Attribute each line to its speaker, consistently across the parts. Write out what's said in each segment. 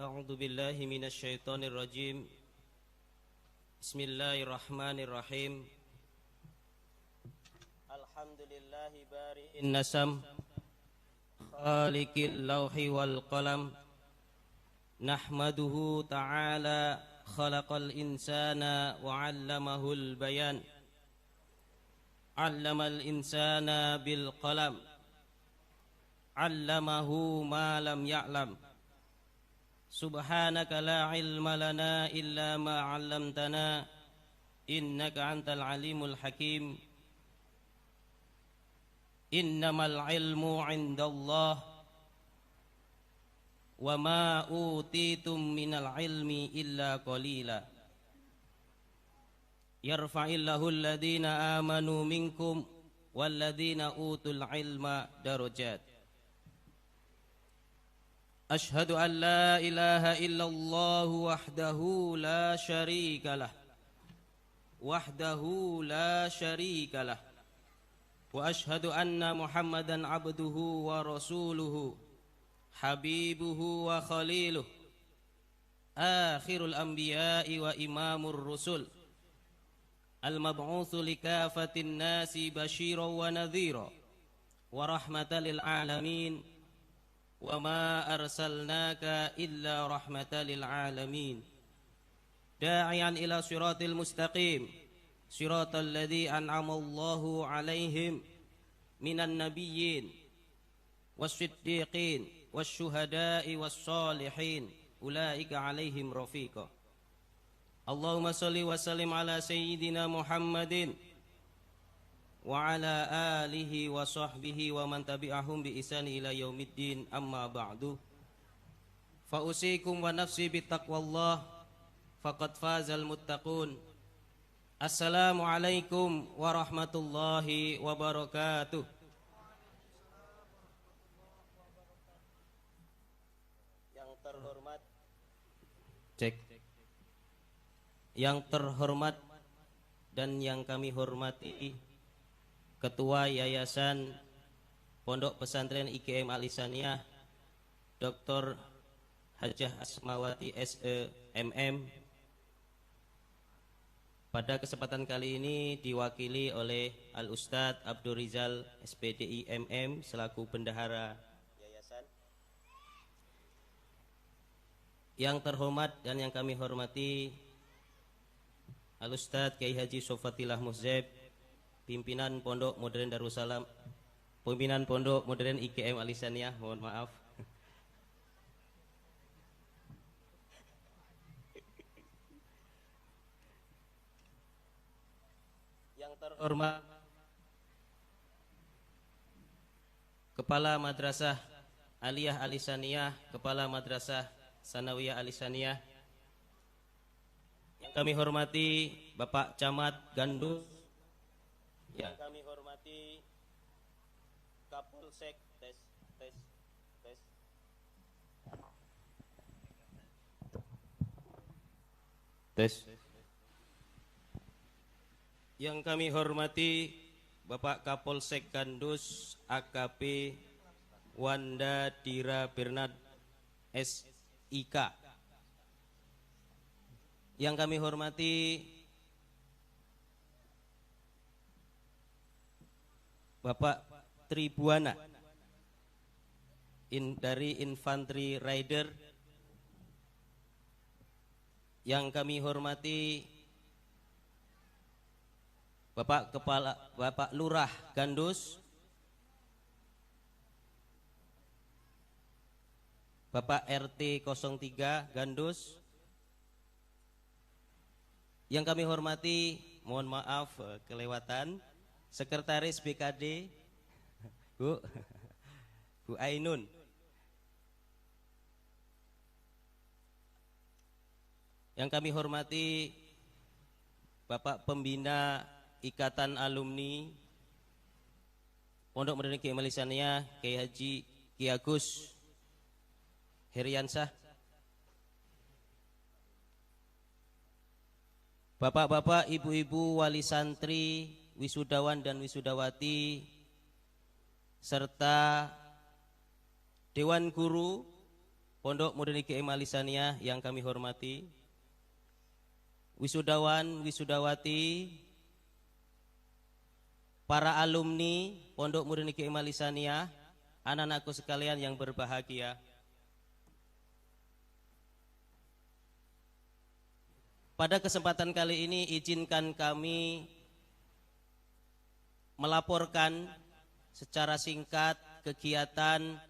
Speaker 1: A'udzu billahi minasy syaithanir rajim. Bismillahirrahmanirrahim. Alhamdulillahi bari'in nasam, khaliqil lauhi wal qalam. Nahmaduhu ta'ala khalaqal insana wa 'allamahul bayan. 'Allamal insana bil qalam. 'Allamahu ma lam ya'lam. Subhanaka la ilma lana illa ma 'allamtana innaka antal alimul hakim. Innamal ilmu 'indallah wa ma utitum minal ilmi illa qalila. Yarfa'illahu alladhina amanu minkum walladhina utul ilma darajat. Ashhadu an la ilaha illallah wahdahu la syarika lah. Wahdahu la syarika lah. Wa ashhadu anna Muhammadan abduhu wa rasuluhu. Habibuhu wa khaliluh. Akhirul anbiya'i wa imamur rusul. Al-mab'utsu likafatin nasi basyiran wa nadhira. Wa rahmatan lil alamin. Wa ma arsalnaka illa rahmatan lil alamin. Da'iyan ila siratil mustaqim, siratal ladzi an'ama Allahu 'alaihim minan nabiyyin was-siddiqin wasyuhada'i was-shalihin ulaika 'alaihim rafiqa. Allahumma shalli wa sallim ala sayyidina Muhammadin wa ala alihi wa sahbihi wa man tabi'ahum bi ihsani ila yaumiddin, amma ba'du. Fa usikum wa nafsi bi taqwallah faqad fazal muttaqun. Assalamu alaikum warahmatullahi wabarakatuh. Yang terhormat, cek. Yang terhormat dan yang kami hormati Ketua Yayasan Pondok Pesantren IGM Al-Ihsaniyah Dr. Hajah Asmawati SEMM. Pada kesempatan kali ini diwakili oleh Al-Ustadz Abdul Rizal SPDI MM selaku bendahara yayasan. Yang terhormat dan yang kami hormati Al-Ustadz Kiai Haji Sofatillah Muhzeb, pimpinan Pondok Modern Darussalam, pimpinan Pondok Modern IGM Al-Ihsaniyah, mohon maaf. Yang terhormat Kepala Madrasah Aliyah Al-Ihsaniyah, Kepala Madrasah Sanawiyah Al-Ihsaniyah. Yang kami hormati Bapak Camat Gandus. Yang kami hormati Kapolsek tes. Yang kami hormati Bapak Kapolsek Gandus AKP Wanda Dira Bernard SIK. Yang kami hormati Bapak Tribuana dari Infantry Rider. Yang kami hormati Bapak Lurah Gandus, Bapak RT 03 Gandus. Yang kami hormati, mohon maaf kelewatan, Sekretaris BKD Bu Ainun. Yang kami hormati Bapak Pembina Ikatan Alumni Pondok Modern IGM Al-Ihsaniyah Kiai Haji Ki Agus Heriansah. Bapak-bapak, ibu-ibu, wali santri, wisudawan dan wisudawati, serta Dewan Guru Pondok Murni GM Alisania yang kami hormati, wisudawan, wisudawati, para alumni Pondok Murni GM Alisania, anak-anakku sekalian yang berbahagia. Pada kesempatan kali ini izinkan kami melaporkan secara singkat kegiatan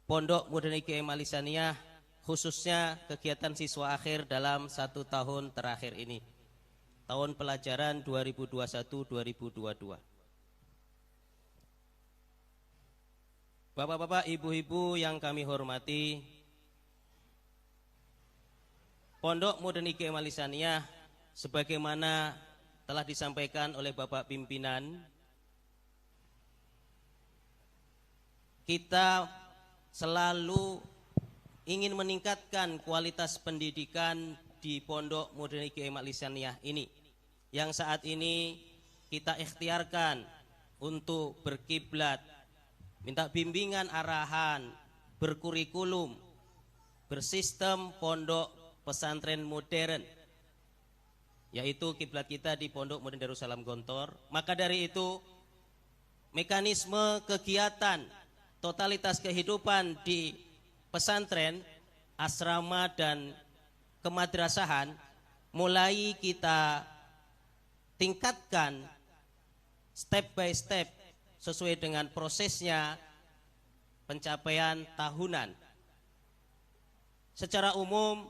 Speaker 1: Pondok Murni GM Alisania, khususnya kegiatan siswa akhir dalam 1 tahun terakhir ini, tahun pelajaran 2021-2022. Bapak-bapak, ibu-ibu yang kami hormati, Pondok Murni GM Alisania sebagaimana telah disampaikan oleh Bapak pimpinan, kita selalu ingin meningkatkan kualitas pendidikan di Pondok Murni GM Alisania ini, yang saat ini kita ikhtiarkan untuk berkiblat, minta bimbingan arahan, berkurikulum, bersistem pondok pesantren modern, yaitu kiblat kita di Pondok Murni Darussalam Gontor. Maka dari itu mekanisme kegiatan totalitas kehidupan di pesantren, asrama dan kemadrasahan mulai kita tingkatkan step by step sesuai dengan prosesnya pencapaian tahunan. Secara umum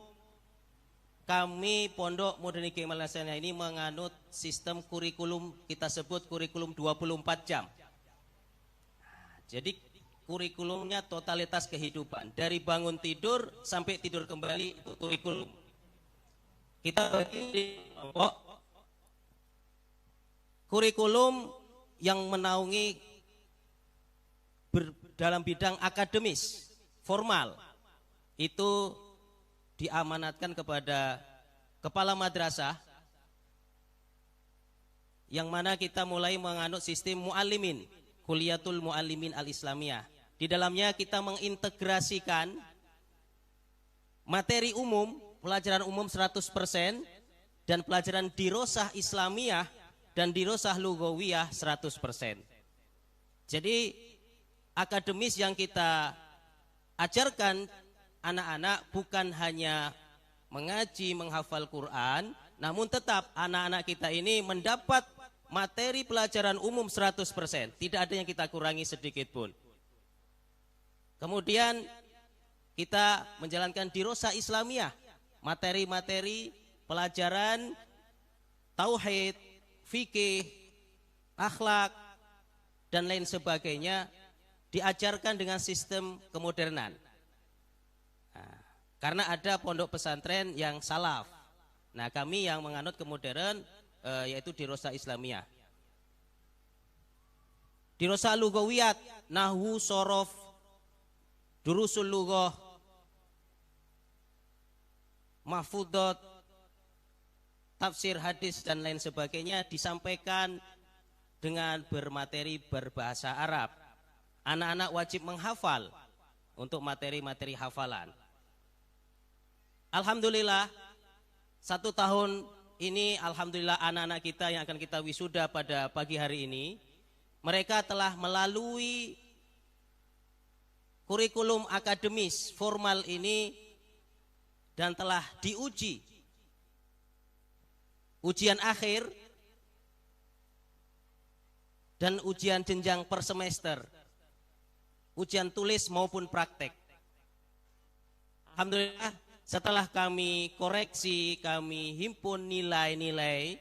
Speaker 1: kami Pondok Murni GM Alisania ini menganut sistem kurikulum, kita sebut kurikulum 24 jam. Jadi kurikulumnya totalitas kehidupan, dari bangun tidur sampai tidur kembali itu kurikulum. Kita bagi di kelompok kurikulum yang menaungi dalam bidang akademis formal, itu diamanatkan kepada kepala madrasah, yang mana kita mulai menganut sistem muallimin, Kuliatul Muallimin Al-Islamiyah. Di dalamnya kita mengintegrasikan materi umum, pelajaran umum 100%, dan pelajaran dirosah Islamiyah dan dirosah lugawiyah 100%. Jadi akademis yang kita ajarkan anak-anak bukan hanya mengaji, menghafal Quran, namun tetap anak-anak kita ini mendapat materi pelajaran umum 100%. Tidak ada yang kita kurangi sedikit pun. Kemudian kita menjalankan dirosah Islamiyah, materi-materi pelajaran tauhid, fikih, akhlak dan lain sebagainya diajarkan dengan sistem kemodernan. Nah, karena ada pondok pesantren yang salaf. Nah, kami yang menganut kemodern yaitu dirosah Islamiyah. Dirosah lugawiyat, nahwu, sorof, durusul lughah, mahfudot, tafsir hadis dan lain sebagainya disampaikan dengan bermateri berbahasa Arab. Anak-anak wajib menghafal untuk materi-materi hafalan. Alhamdulillah 1 tahun ini, alhamdulillah anak-anak kita yang akan kita wisuda pada pagi hari ini, mereka telah melalui kurikulum akademis formal ini dan telah diuji ujian akhir dan ujian jenjang per semester, ujian tulis maupun praktek. Alhamdulillah setelah kami koreksi, kami himpun nilai-nilai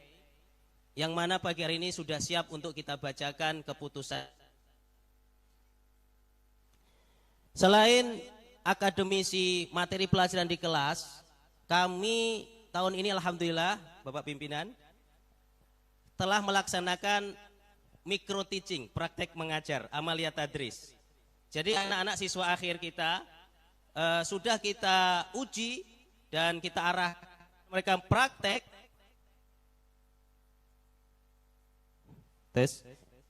Speaker 1: yang mana pagi hari ini sudah siap untuk kita bacakan keputusan. Selain akademisi materi pelajaran di kelas, kami tahun ini alhamdulillah Bapak pimpinan telah melaksanakan micro teaching, praktek mengajar, amalia tadris. Jadi anak-anak siswa akhir kita sudah kita uji dan kita arah mereka praktek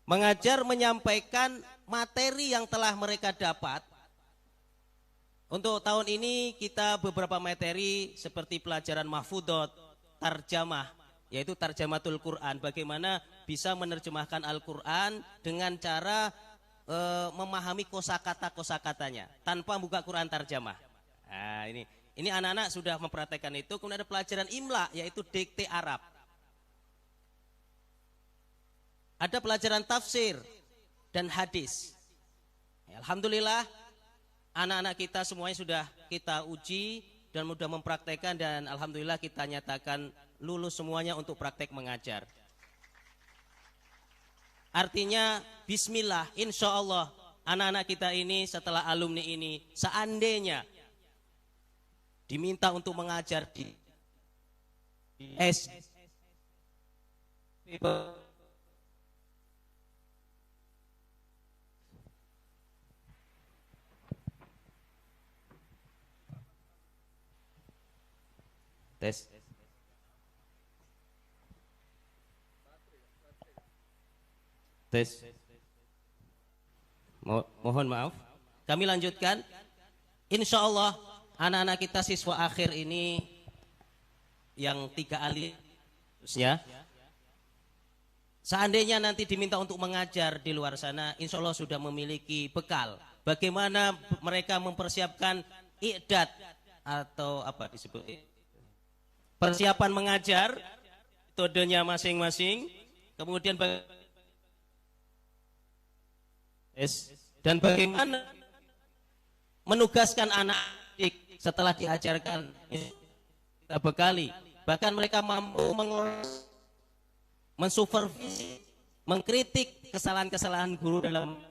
Speaker 1: mengajar, menyampaikan materi yang telah mereka dapat Untuk tahun ini kita beberapa materi seperti pelajaran mahfudot, tarjamah, yaitu tarjamatul Quran, bagaimana bisa menerjemahkan Al-Quran dengan cara memahami kosakata-kosakatanya tanpa buka Quran tarjamah. Nah, ini anak-anak sudah mempraktekkan itu. Kemudian ada pelajaran imla, yaitu dikte Arab. Ada pelajaran tafsir dan hadis. Alhamdulillah anak-anak kita semuanya sudah kita uji dan mudah mempraktekkan, dan alhamdulillah kita nyatakan lulus semuanya untuk praktek mengajar. Artinya bismillah, insya Allah anak-anak kita ini setelah alumni ini seandainya diminta untuk mengajar di tes. Tes. Mohon maaf. Kami lanjutkan. Insya Allah anak-anak kita siswa akhir ini yang 3 alif, ya. Seandainya nanti diminta untuk mengajar di luar sana, insya Allah sudah memiliki bekal. Bagaimana mereka mempersiapkan i'dad atau apa disebut? Persiapan mengajar, metodenya masing-masing. Kemudian dan bagaimana menugaskan anak didik setelah diajarkan, kita bekali. Bahkan mereka mampu mensupervisi, mengkritik kesalahan-kesalahan guru dalam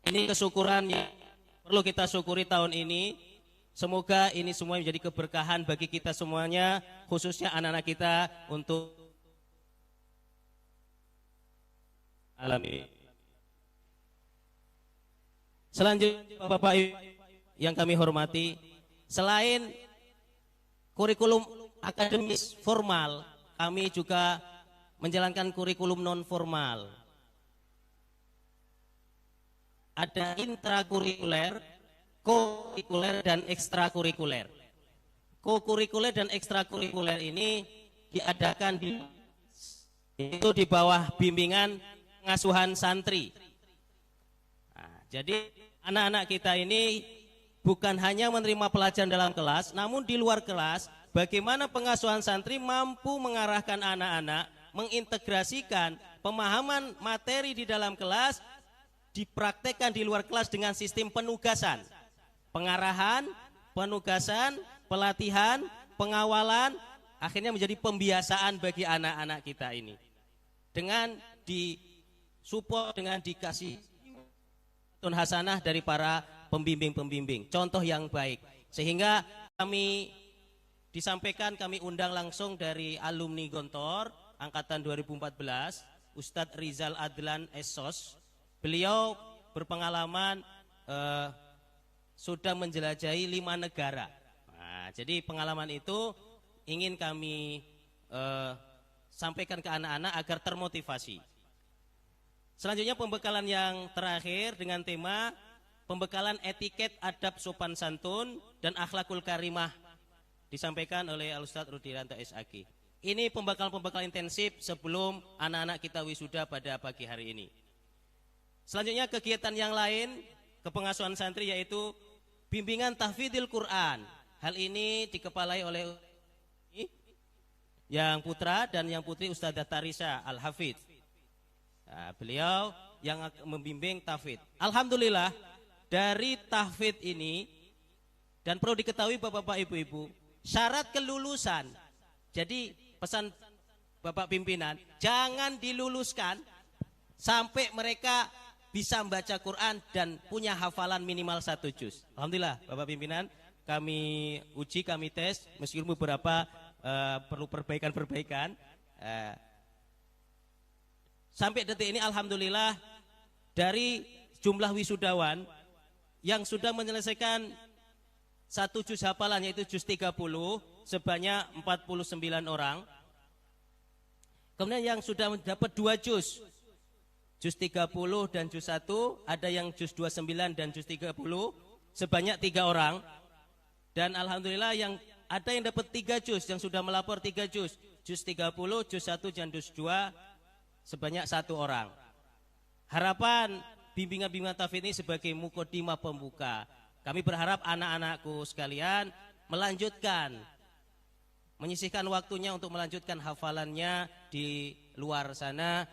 Speaker 1: ini. Kesyukuran yang perlu kita syukuri tahun ini. Semoga ini semua menjadi keberkahan bagi kita semuanya, khususnya anak-anak kita untuk alam ini. Selanjutnya Bapak Ibu yang kami hormati, selain kurikulum akademis formal, kami juga menjalankan kurikulum non formal. Ada intrakurikuler, kokurikuler, dan ekstrakurikuler. Kokurikuler dan ekstrakurikuler ini diadakan itu di bawah bimbingan pengasuhan santri. Nah, jadi anak-anak kita ini bukan hanya menerima pelajaran dalam kelas, namun di luar kelas bagaimana pengasuhan santri mampu mengarahkan anak-anak, mengintegrasikan pemahaman materi di dalam kelas dipraktekkan di luar kelas dengan sistem penugasan, pengarahan, penugasan, pelatihan, pengawalan, akhirnya menjadi pembiasaan bagi anak-anak kita ini. Dengan disupport, dengan dikasih tun hasanah dari para pembimbing-pembimbing, contoh yang baik. Sehingga kami disampaikan, kami undang langsung dari alumni Gontor angkatan 2014, Ustadz Rizal Adlan Esos. Beliau berpengalaman sudah menjelajahi 5 negara. Nah, jadi pengalaman itu ingin kami sampaikan ke anak-anak agar termotivasi. Selanjutnya pembekalan yang terakhir dengan tema pembekalan etiket adab sopan santun dan akhlakul karimah, disampaikan oleh Al-Ustadz Rudiranto SAG. Ini pembekalan intensif sebelum anak-anak kita wisuda pada pagi hari ini. Selanjutnya kegiatan yang lain kepengasuhan santri yaitu bimbingan tahfidzil Quran. Hal ini dikepalai oleh yang putra dan yang putri Ustadzah Tarisa Al-Hafidz. Nah, beliau yang membimbing tahfidz. Alhamdulillah dari tahfidz ini, dan perlu diketahui Bapak-bapak Ibu-ibu, syarat kelulusan. Jadi pesan Bapak pimpinan, jangan diluluskan sampai mereka bisa membaca Quran dan punya hafalan minimal 1 juz. Alhamdulillah Bapak pimpinan, kami uji, kami tes, meskipun beberapa perlu perbaikan-perbaikan. Sampai detik ini alhamdulillah dari jumlah wisudawan yang sudah menyelesaikan 1 juz hafalan yaitu juz 30 sebanyak 49 orang. Kemudian yang sudah mendapat 2 juz, juz 30 dan juz 1, ada yang juz 29 dan juz 30, sebanyak 3 orang. Dan alhamdulillah yang ada yang dapat 3 juz, yang sudah melapor 3 juz. Juz 30, juz 1, dan juz 2 sebanyak 1 orang. Harapan bimbingan tahfidz ini sebagai mukodimah pembuka. Kami berharap anak-anakku sekalian melanjutkan, menyisihkan waktunya untuk melanjutkan hafalannya di luar sana,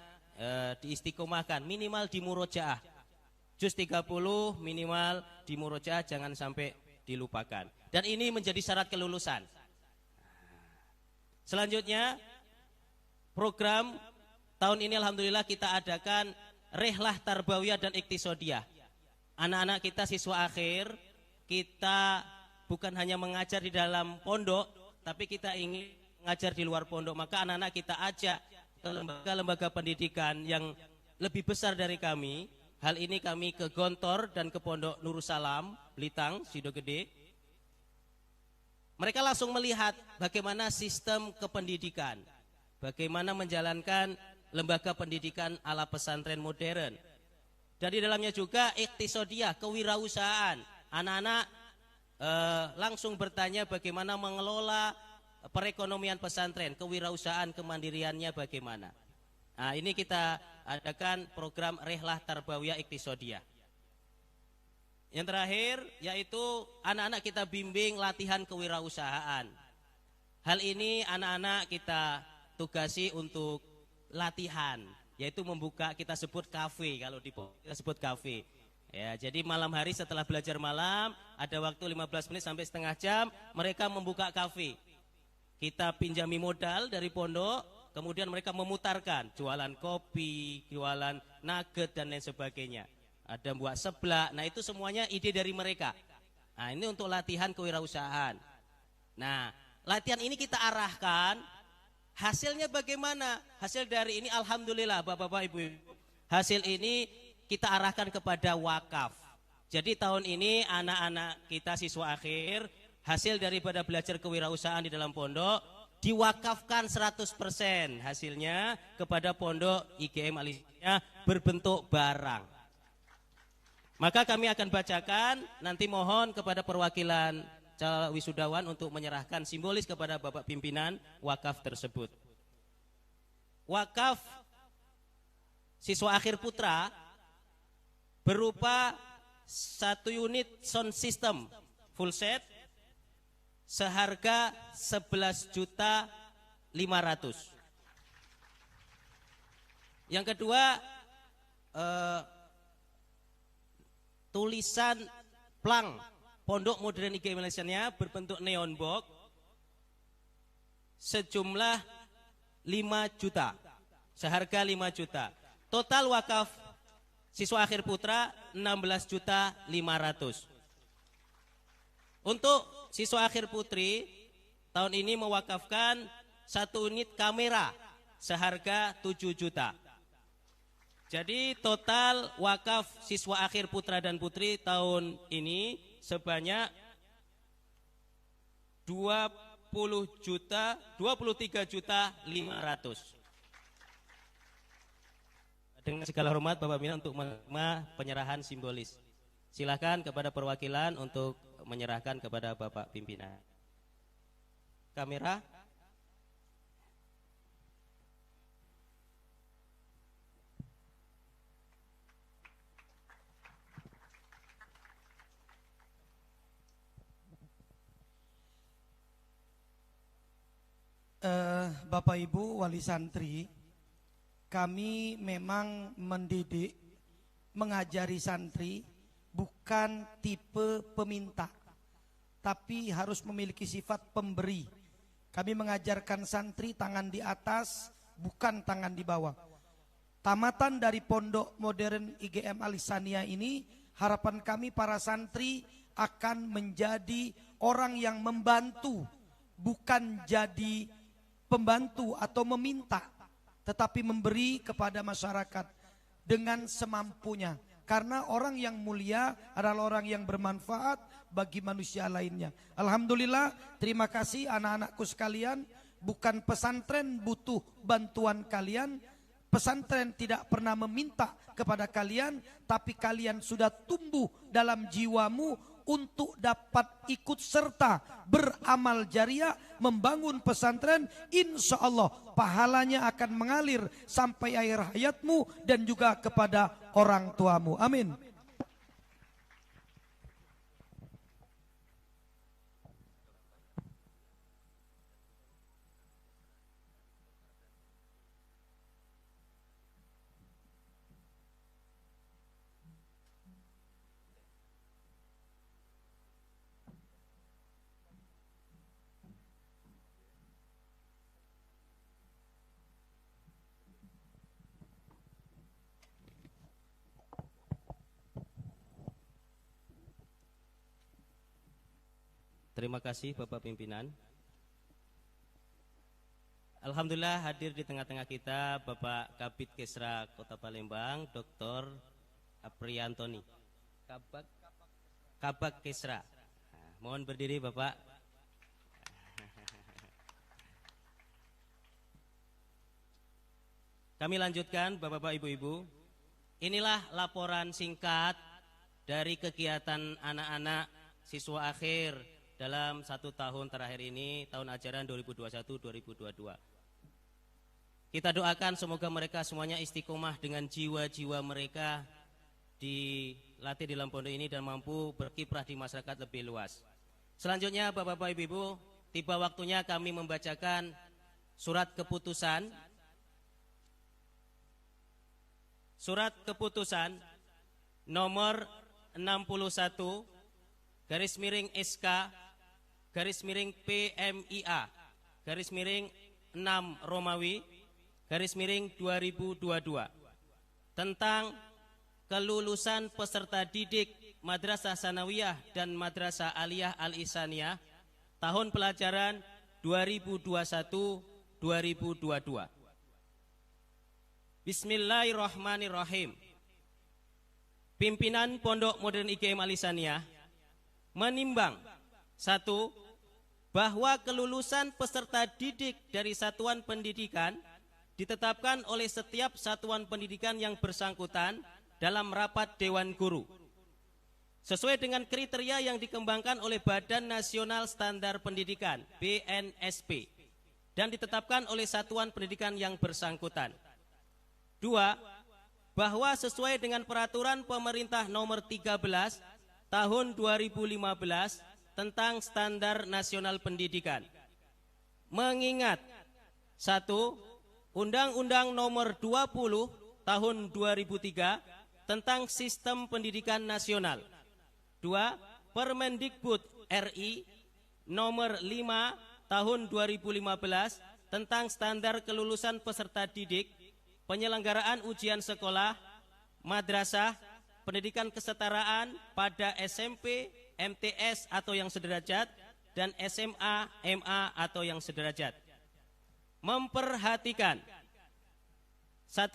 Speaker 1: diistiqomahkan minimal di murojaah. Juz 30 minimal di murojaah, jangan sampai dilupakan. Dan ini menjadi syarat kelulusan. Selanjutnya, program tahun ini alhamdulillah kita adakan rihlah tarbawiyah dan iktisodiyah. Anak-anak kita siswa akhir, kita bukan hanya mengajar di dalam pondok, tapi kita ingin mengajar di luar pondok. Maka anak-anak kita ajak ke lembaga-lembaga pendidikan yang lebih besar dari kami. Hal ini kami ke Gontor dan ke Pondok Nursalam, Blitang, Sidogede. Mereka langsung melihat bagaimana sistem kependidikan, bagaimana menjalankan lembaga pendidikan ala pesantren modern. Dan di dalamnya juga iktisodiyah, kewirausahaan. Anak-anak langsung bertanya bagaimana mengelola perekonomian pesantren, kewirausahaan, kemandiriannya bagaimana. Nah, ini kita adakan program rihlah tarbawiyah iktisodiyah. Yang terakhir yaitu anak-anak kita bimbing latihan kewirausahaan. Hal ini anak-anak kita tugasi untuk latihan, yaitu membuka, kita sebut kafe, kalau di kita sebut kafe. Ya, jadi malam hari setelah belajar malam ada waktu 15 menit sampai setengah jam mereka membuka kafe. Kita pinjami modal dari pondok, kemudian mereka memutarkan jualan kopi, jualan nugget dan lain sebagainya. Ada buat seblak. Nah, itu semuanya ide dari mereka. Nah, ini untuk latihan kewirausahaan. Nah, latihan ini kita arahkan. Hasilnya bagaimana? Hasil dari ini alhamdulillah Bapak-bapak Ibu. Hasil ini kita arahkan kepada wakaf. Jadi tahun ini anak-anak kita siswa akhir, hasil daripada belajar kewirausahaan di dalam pondok diwakafkan 100% hasilnya kepada pondok IGM Alisania berbentuk barang. Maka kami akan bacakan, nanti mohon kepada perwakilan calon wisudawan untuk menyerahkan simbolis kepada Bapak pimpinan wakaf tersebut. Wakaf siswa akhir putra berupa 1 unit sound system full set seharga 11.500.000. Yang kedua, tulisan plang Pondok Modern IGM Alisania berbentuk neon box sejumlah 5 juta, seharga 5 juta. Total wakaf siswa akhir putra 16.500.000. Untuk siswa akhir putri tahun ini mewakafkan 1 unit kamera seharga 7 juta. Jadi total wakaf siswa akhir putra dan putri tahun ini sebanyak 23.500.000. Dengan segala hormat Bapak Pimpinan untuk menerima penyerahan simbolis. Silakan kepada perwakilan untuk menyerahkan kepada Bapak pimpinan. Kamera.
Speaker 2: Bapak Ibu wali santri, kami memang mendidik, mengajari santri bukan tipe peminta, tapi harus memiliki sifat pemberi. Kami mengajarkan santri tangan di atas, bukan tangan di bawah. Tamatan dari Pondok Modern IGM Alisania ini, harapan kami para santri akan menjadi orang yang membantu, bukan jadi pembantu atau meminta, tetapi memberi kepada masyarakat dengan semampunya. Karena orang yang mulia adalah orang yang bermanfaat bagi manusia lainnya. Alhamdulillah, terima kasih anak-anakku sekalian. Bukan pesantren butuh bantuan kalian, pesantren tidak pernah meminta kepada kalian, tapi kalian sudah tumbuh dalam jiwamu untuk dapat ikut serta beramal jariah membangun pesantren, insya Allah pahalanya akan mengalir sampai akhir hayatmu dan juga kepada orang tuamu. Amin.
Speaker 1: Terima kasih Bapak Pimpinan. Alhamdulillah hadir di tengah-tengah kita Bapak Kabid Kesra Kota Palembang, Dr. Apriantoni. Kabak Kesra. Nah, mohon berdiri Bapak. Kami lanjutkan Bapak-Bapak Ibu-Ibu. Inilah laporan singkat dari kegiatan anak-anak siswa akhir dalam 1 tahun terakhir ini, tahun ajaran 2021-2022. Kita doakan semoga mereka semuanya istiqomah dengan jiwa-jiwa mereka dilatih dalam pondok ini dan mampu berkiprah di masyarakat lebih luas. Selanjutnya Bapak-Bapak Ibu-Ibu, tiba waktunya kami membacakan surat keputusan. Surat keputusan nomor 61 garis miring SK garis miring PMIA garis miring 6 Romawi garis miring 2022 tentang kelulusan peserta didik Madrasah Sanawiyah dan Madrasah Aliyah Al-Ihsaniyah tahun pelajaran 2021-2022. Bismillahirrahmanirrahim. Pimpinan Pondok Modern IGM Al-Ihsaniyah menimbang 1. Bahwa kelulusan peserta didik dari satuan pendidikan ditetapkan oleh setiap satuan pendidikan yang bersangkutan dalam rapat Dewan Guru sesuai dengan kriteria yang dikembangkan oleh Badan Nasional Standar Pendidikan BNSP dan ditetapkan oleh satuan pendidikan yang bersangkutan. 2. Bahwa sesuai dengan peraturan pemerintah nomor 13 tahun 2015 tentang standar nasional pendidikan. Mengingat 1. Undang-Undang nomor 20 tahun 2003 tentang sistem pendidikan nasional. 2. Permendikbud RI nomor 5 tahun 2015 tentang standar kelulusan peserta didik, penyelenggaraan ujian sekolah, madrasah, pendidikan kesetaraan pada SMP, MTS atau yang sederajat, dan SMA, MA atau yang sederajat. Memperhatikan 1.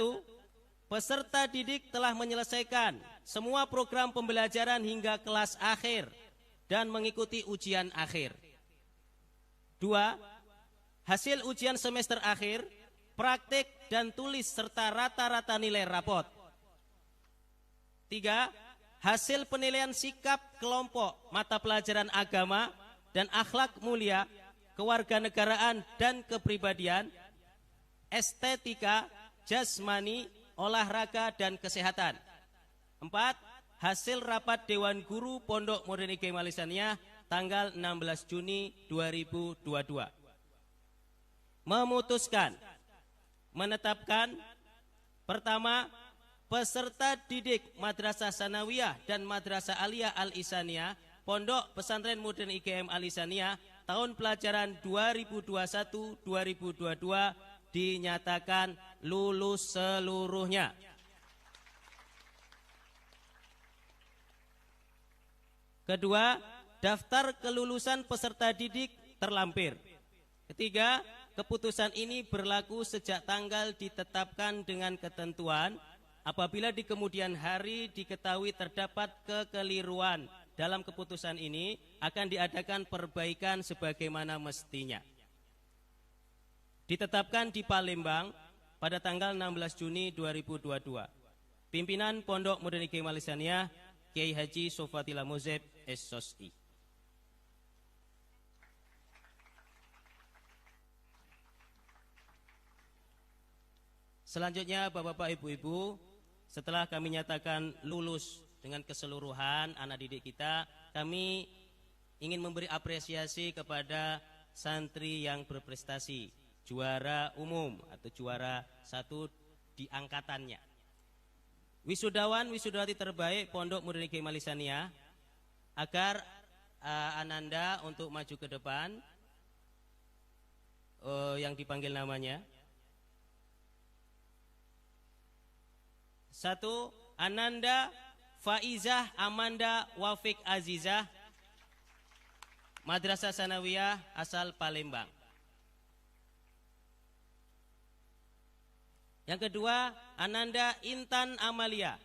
Speaker 1: Peserta didik telah menyelesaikan semua program pembelajaran hingga kelas akhir dan mengikuti ujian akhir. 2. Hasil ujian semester akhir, praktik dan tulis serta rata-rata nilai rapot. 3. Hasil penilaian sikap kelompok mata pelajaran agama dan akhlak mulia, kewarganegaraan dan kepribadian, estetika, jasmani, olahraga dan kesehatan. 4. Hasil rapat Dewan Guru Pondok Modern IGM Al-Ihsaniyah tanggal 16 Juni 2022. Memutuskan menetapkan pertama, peserta didik Madrasah Sanawiyah dan Madrasah Aliyah Al-Ihsaniyah Pondok Pesantren Modern IGM Al-Ihsaniyah tahun pelajaran 2021-2022 dinyatakan lulus seluruhnya. Kedua, daftar kelulusan peserta didik terlampir. Ketiga, keputusan ini berlaku sejak tanggal ditetapkan dengan ketentuan. Apabila di kemudian hari diketahui terdapat kekeliruan dalam keputusan ini, akan diadakan perbaikan sebagaimana mestinya. Ditetapkan di Palembang pada tanggal 16 Juni 2022. Pimpinan Pondok Modern IGM Al-Ihsaniyah Kiai Haji Sofatila Muzeb SSI. Selanjutnya Bapak-bapak, Ibu-ibu, setelah kami nyatakan lulus dengan keseluruhan anak didik kita, kami ingin memberi apresiasi kepada santri yang berprestasi, juara umum atau juara 1 di angkatannya. Wisudawan, wisudawati terbaik Pondok Murid Kiai Malisania, agar Ananda untuk maju ke depan, yang dipanggil namanya. 1. Ananda Faizah Amanda Wafik Azizah, Madrasah Sanawiyah asal Palembang. Yang kedua, Ananda Intan Amalia,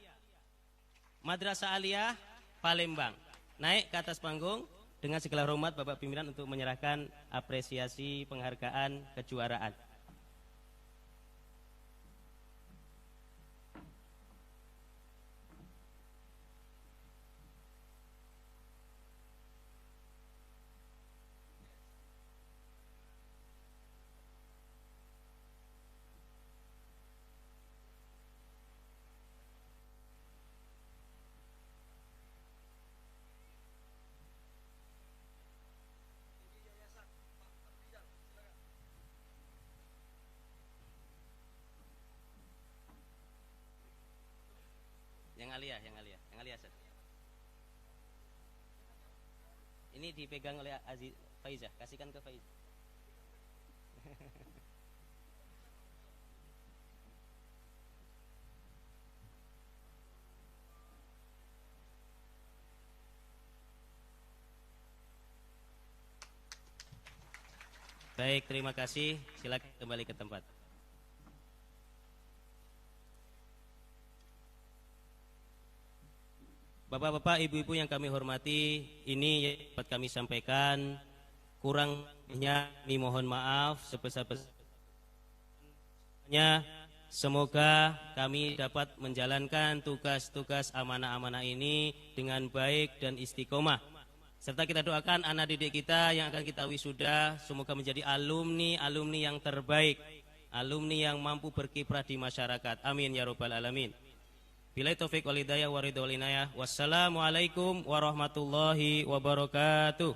Speaker 1: Madrasah Aliyah Palembang. Naik ke atas panggung dengan segala hormat Bapak pimpinan untuk menyerahkan apresiasi penghargaan kejuaraan. Yang Alia. Ini dipegang oleh Faizah, kasihkan ke Faizah. Baik, terima kasih. Silakan kembali ke tempat. Bapak-bapak, ibu-ibu yang kami hormati, ini dapat kami sampaikan, kurangnya kami mohon maaf sebesar-besarnya. Semoga kami dapat menjalankan tugas-tugas amanah-amanah ini dengan baik dan istiqomah. Serta kita doakan anak didik kita yang akan kita wisuda, semoga menjadi alumni yang terbaik, alumni yang mampu berkiprah di masyarakat. Amin ya rabbal alamin. Billahi taufiq wal hidayah wa ridha wal inayah. Wassalamualaikum warahmatullahi wabarakatuh.